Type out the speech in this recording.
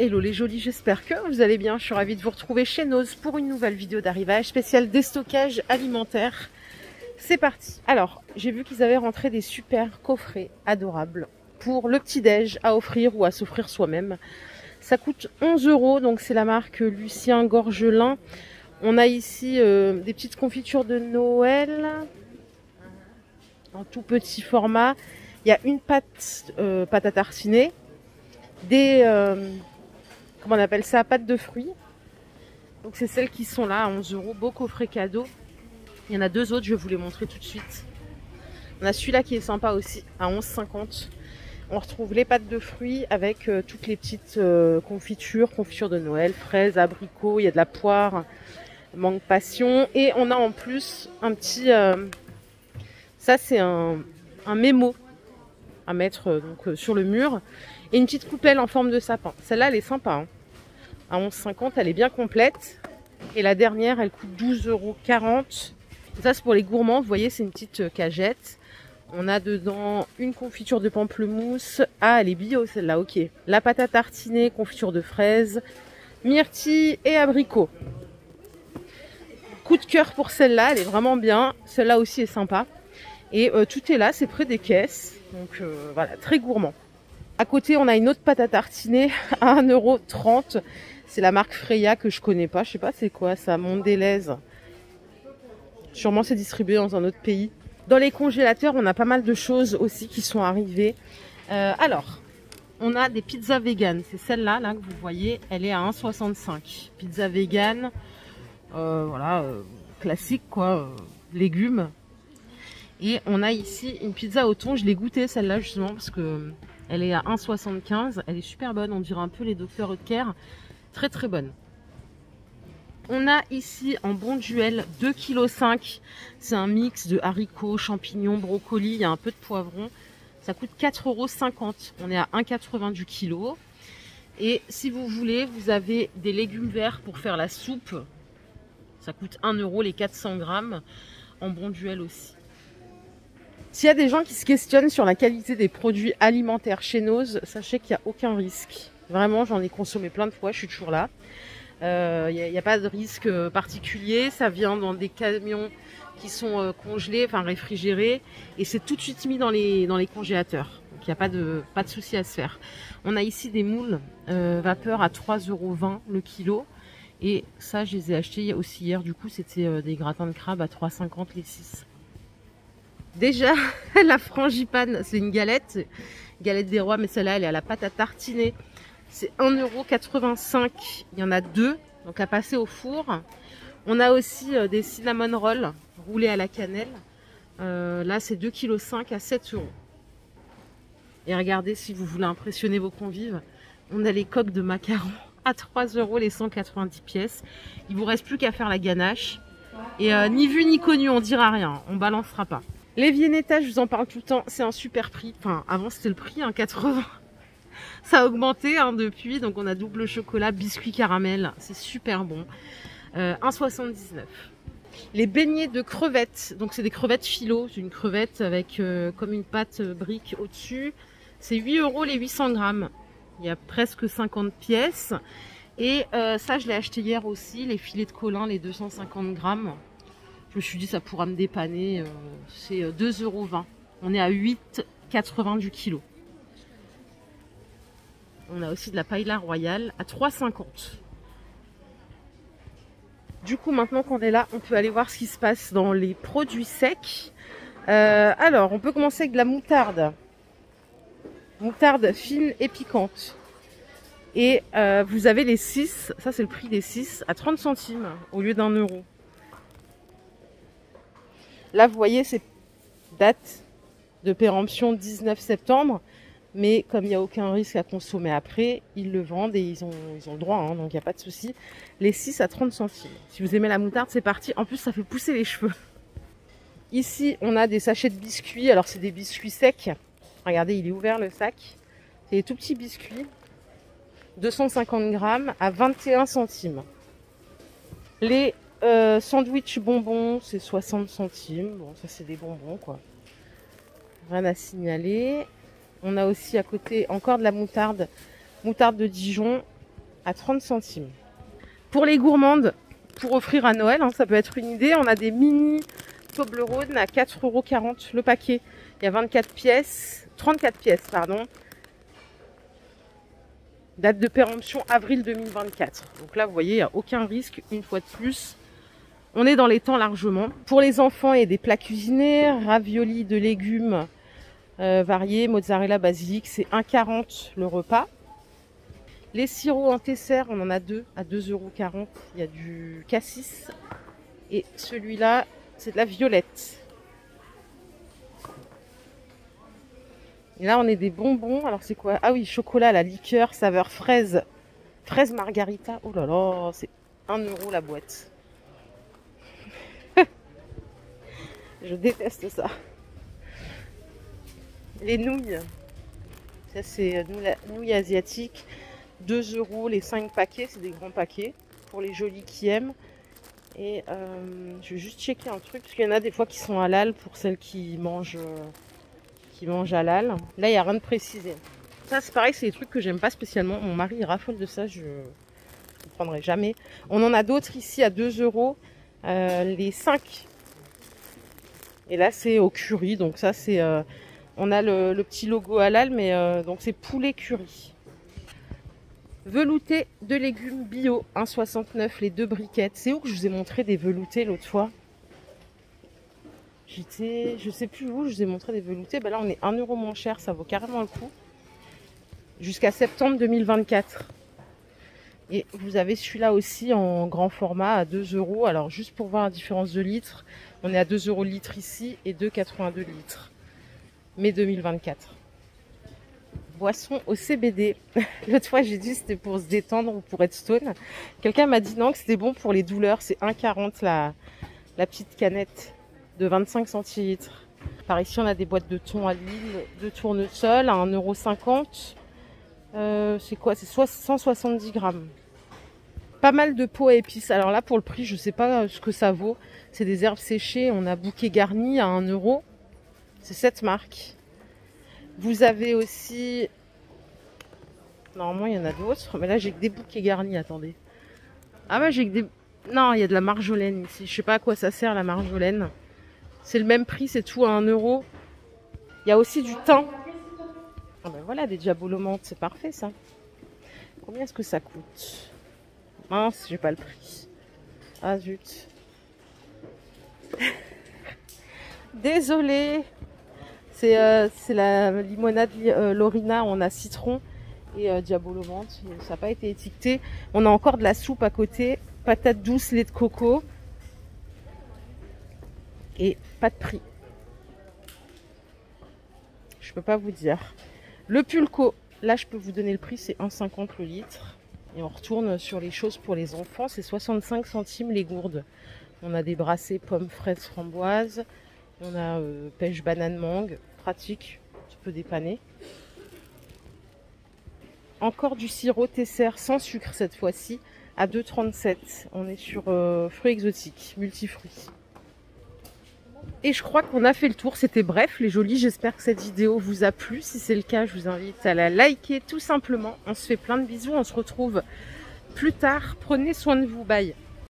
Hello les jolis, j'espère que vous allez bien. Je suis ravie de vous retrouver chez Nose pour une nouvelle vidéo d'arrivage spéciale déstockage alimentaire. C'est parti. Alors, j'ai vu qu'ils avaient rentré des super coffrets adorables pour le petit-déj à offrir ou à s'offrir soi-même. Ça coûte 11 €, donc c'est la marque Lucien Gorgelin. On a ici des petites confitures de Noël en tout petit format. Il y a une pâte à tartiner, des comment on appelle ça, pâte de fruits. Donc c'est celles qui sont là à 11 €, beau coffret cadeau. Il y en a deux autres, je vais vous les montrer tout de suite. On a celui-là qui est sympa aussi, à 11,50 €. On retrouve les pâtes de fruits avec toutes les petites confitures de Noël, fraises, abricots, il y a de la poire, mangue passion. Et on a en plus un petit, ça c'est un mémo à mettre sur le mur. Et une petite coupelle en forme de sapin. Celle-là, elle est sympa. Hein. À 11,50 €, elle est bien complète. Et la dernière, elle coûte 12,40 €. Ça, c'est pour les gourmands. Vous voyez, c'est une petite cagette. On a dedans une confiture de pamplemousse. Ah, elle est bio, celle-là, ok. La pâte à tartiner, confiture de fraises, myrtille et abricot. Coup de cœur pour celle-là, elle est vraiment bien. Celle-là aussi est sympa. Et tout est là, c'est près des caisses. Donc voilà, très gourmand. À côté, on a une autre pâte à tartiner à 1,30 €. C'est la marque Freya que je connais pas. Je sais pas c'est quoi ça, Mondelez. Sûrement c'est distribué dans un autre pays. Dans les congélateurs, on a pas mal de choses aussi qui sont arrivées. Alors, on a des pizzas vegan. C'est celle-là là, que vous voyez. Elle est à 1,65 €. Pizza vegan, voilà, classique quoi, légumes. Et on a ici une pizza au thon. Je l'ai goûtée celle-là justement parce que elle est à 1,75 €. Elle est super bonne. On dirait un peu les Dr Oetker. Très très bonne. On a ici en bon duel 2,5 kg. C'est un mix de haricots, champignons, brocolis. Il y a un peu de poivron. Ça coûte 4,50 €. On est à 1,80 € du kilo. Et si vous voulez, vous avez des légumes verts pour faire la soupe. Ça coûte 1 € les 400 grammes. En bon duel aussi. S'il y a des gens qui se questionnent sur la qualité des produits alimentaires chez Nose, sachez qu'il n'y a aucun risque. Vraiment, j'en ai consommé plein de fois, je suis toujours là. Il n'y a pas de risque particulier. Ça vient dans des camions qui sont congelés, enfin réfrigérés. Et c'est tout de suite mis dans les congélateurs. Donc il n'y a pas de souci à se faire. On a ici des moules vapeur à 3,20 € le kilo. Et ça, je les ai achetés aussi hier. Du coup, c'était des gratins de crabe à 3,50 € les 6. Déjà, la frangipane, c'est une galette des rois, mais celle-là, elle est à la pâte à tartiner. C'est 1,85 €. Il y en a deux, donc à passer au four. On a aussi des cinnamon rolls roulés à la cannelle. Là, c'est 2,5 kg à 7 €. Et regardez, si vous voulez impressionner vos convives, on a les coques de macarons à 3 € les 190 pièces. Il vous reste plus qu'à faire la ganache. Et ni vu ni connu, on dira rien, on balancera pas. Les Viennetta, je vous en parle tout le temps, c'est un super prix. Enfin, avant c'était le prix, 80 €. Ça a augmenté depuis, donc on a double chocolat, biscuit caramel, c'est super bon. 1,79 €. Les beignets de crevettes, donc c'est des crevettes philo, c'est une crevette avec comme une pâte brique au-dessus. C'est 8 € les 800 grammes. Il y a presque 50 pièces. Et ça, je l'ai acheté hier aussi, les filets de Colin, les 250 grammes. Je me suis dit, ça pourra me dépanner. C'est 2,20 €. On est à 8,80 € du kilo. On a aussi de la paella royale à 3,50 €. Du coup, maintenant qu'on est là, on peut aller voir ce qui se passe dans les produits secs. Alors, on peut commencer avec de la moutarde. Moutarde fine et piquante. Et vous avez les 6, ça c'est le prix des 6, à 30 centimes au lieu d'1 €. Là, vous voyez, c'est date de péremption 19 septembre. Mais comme il n'y a aucun risque à consommer après, ils le vendent et ils ont le droit, hein, donc il n'y a pas de souci. Les 6 à 30 centimes. Si vous aimez la moutarde, c'est parti. En plus, ça fait pousser les cheveux. Ici, on a des sachets de biscuits. Alors, c'est des biscuits secs. Regardez, il est ouvert le sac. C'est des tout petits biscuits. 250 grammes à 21 centimes. Les sandwich bonbons, c'est 60 centimes. Bon, ça, c'est des bonbons, quoi. Rien à signaler. On a aussi à côté encore de la moutarde de Dijon. à 30 centimes. Pour les gourmandes, pour offrir à Noël, hein, ça peut être une idée, on a des mini Toblerone à 4,40 € le paquet. Il y a 24 pièces, 34 pièces, pardon. Date de péremption avril 2024. Donc là, vous voyez, il n'y a aucun risque, une fois de plus. On est dans les temps largement. Pour les enfants, il y a des plats cuisinés, raviolis de légumes variés, mozzarella, basilic, c'est 1,40 € le repas. Les sirops en Tesser, on en a deux à 2,40 €. Il y a du cassis et celui-là, c'est de la violette. Et là, on est des bonbons. Alors, c'est quoi? Ah oui, chocolat, la liqueur, saveur fraise. Fraise margarita. Oh là là, c'est 1 € la boîte. Je déteste ça. Les nouilles. Ça, c'est nouilles asiatiques. 2 € les 5 paquets. C'est des grands paquets. Pour les jolis qui aiment. Et je vais juste checker un truc. Parce qu'il y en a des fois qui sont halal pour celles qui mangent halal. Là, il n'y a rien de précisé. Ça, c'est pareil, c'est des trucs que j'aime pas spécialement. Mon mari il raffole de ça, je ne prendrai jamais. On en a d'autres ici à 2 €, les 5. Et là, c'est au curry. Donc ça, c'est... on a le petit logo halal, mais donc c'est poulet curry. Velouté de légumes bio, 1,69 € les 2 briquettes. C'est où que je vous ai montré des veloutés l'autre fois? Je sais plus où, je vous ai montré des veloutés. Ben là, on est 1 € moins cher, ça vaut carrément le coup. Jusqu'à septembre 2024. Et vous avez celui-là aussi en grand format à 2 €. Alors, juste pour voir la différence de litres, on est à 2 € le litre ici et 2,82 € le litre. Mai 2024. Boisson au CBD. L'autre fois, j'ai dit que c'était pour se détendre ou pour être stone. Quelqu'un m'a dit non, que c'était bon pour les douleurs. C'est 1,40 € la petite canette de 25 centilitres. Par ici, on a des boîtes de thon à l'huile, de tournesol à 1,50 €. C'est quoi? C'est 170 grammes. Pas mal de pots à épices. Alors là, pour le prix, je sais pas ce que ça vaut. C'est des herbes séchées. On a bouquet garni à 1 €. C'est cette marque. Vous avez aussi... Normalement, il y en a d'autres. Mais là, j'ai que des bouquets garnis. Attendez. Ah ouais, j'ai que des... Non, il y a de la marjolaine ici. Je sais pas à quoi ça sert, la marjolaine. C'est le même prix, c'est tout à 1 €. Il y a aussi du thym. Ah ben voilà, des diabolomantes, c'est parfait ça. Combien est-ce que ça coûte? Mince, j'ai pas le prix. Ah zut. Désolée. C'est la limonade Lorina, on a citron et diabolomante. Ça n'a pas été étiqueté. On a encore de la soupe à côté. Patates douces, lait de coco. Et pas de prix. Je peux pas vous dire. Le pulco, là je peux vous donner le prix, c'est 1,50 € le litre. Et on retourne sur les choses pour les enfants, c'est 65 centimes les gourdes. On a des brassées pommes, fraises, framboises. On a pêche, banane, mangue. Pratique, tu peux dépanner. Encore du sirop Tesser sans sucre cette fois-ci à 2,37 €. On est sur fruits exotiques, multifruits. Et je crois qu'on a fait le tour. C'était bref, les jolis. J'espère que cette vidéo vous a plu. Si c'est le cas, je vous invite à la liker tout simplement. On se fait plein de bisous. On se retrouve plus tard. Prenez soin de vous. Bye.